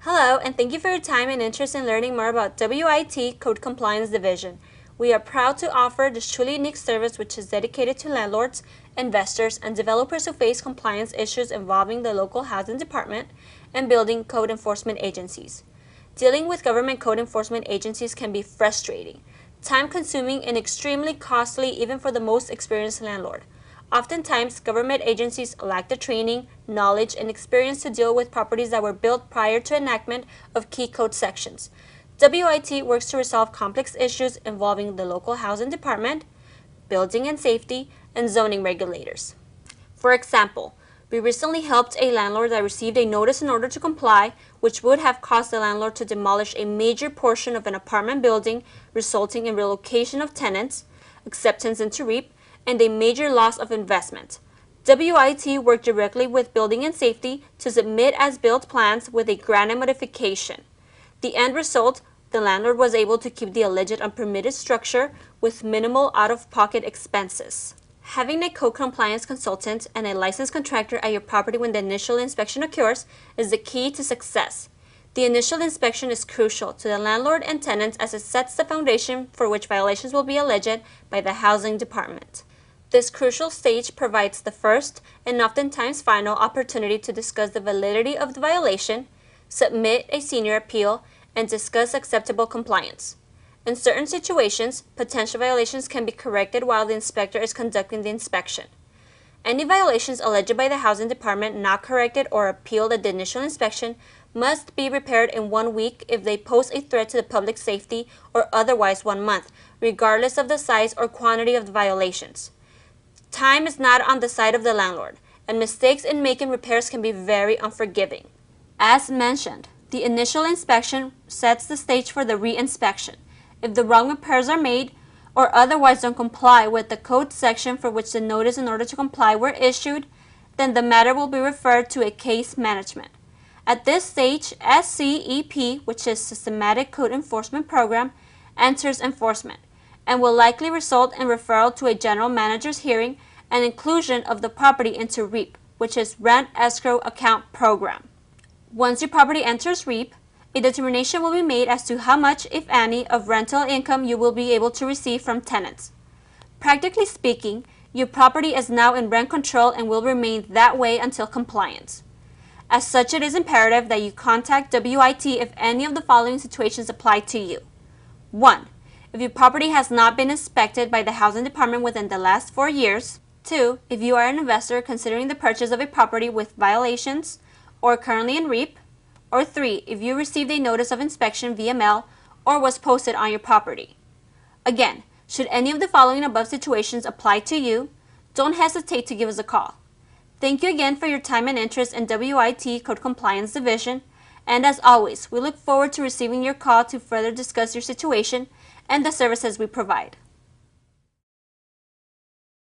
Hello, and thank you for your time and interest in learning more about WIT Code Compliance Division. We are proud to offer this truly unique service which is dedicated to landlords, investors, and developers who face compliance issues involving the local housing department and building code enforcement agencies. Dealing with government code enforcement agencies can be frustrating, time-consuming, and extremely costly even for the most experienced landlord. Oftentimes, government agencies lack the training, knowledge, and experience to deal with properties that were built prior to enactment of key code sections. WIT works to resolve complex issues involving the local housing department, building and safety, and zoning regulators. For example, we recently helped a landlord that received a notice in order to comply, which would have caused the landlord to demolish a major portion of an apartment building, resulting in relocation of tenants, acceptance into REAP, and a major loss of investment. WIT worked directly with Building and Safety to submit as-built plans with a granted modification. The end result, the landlord was able to keep the alleged unpermitted structure with minimal out-of-pocket expenses. Having a code compliance consultant and a licensed contractor at your property when the initial inspection occurs is the key to success. The initial inspection is crucial to the landlord and tenants as it sets the foundation for which violations will be alleged by the housing department. This crucial stage provides the first and oftentimes final opportunity to discuss the validity of the violation, submit a senior appeal, and discuss acceptable compliance. In certain situations, potential violations can be corrected while the inspector is conducting the inspection. Any violations alleged by the housing department not corrected or appealed at the initial inspection must be repaired in 1 week if they pose a threat to the public safety, or otherwise 1 month, regardless of the size or quantity of the violations. Time is not on the side of the landlord, and mistakes in making repairs can be very unforgiving. As mentioned, the initial inspection sets the stage for the re-inspection. If the wrong repairs are made or otherwise don't comply with the code section for which the notice in order to comply were issued, then the matter will be referred to a case management. At this stage, SCEP, which is Systematic Code Enforcement Program, enters enforcement and will likely result in referral to a general manager's hearing and inclusion of the property into REAP, which is Rent Escrow Account Program. Once your property enters REAP, a determination will be made as to how much, if any, of rental income you will be able to receive from tenants. Practically speaking, your property is now in rent control and will remain that way until compliance. As such, it is imperative that you contact WIT if any of the following situations apply to you. 1. If your property has not been inspected by the housing department within the last 4 years. 2. If you are an investor considering the purchase of a property with violations or currently in REAP. Or 3. If you received a notice of inspection via mail or was posted on your property. Again, should any of the following above situations apply to you, don't hesitate to give us a call. Thank you again for your time and interest in WIT Code Compliance Division, and as always, we look forward to receiving your call to further discuss your situation and the services we provide.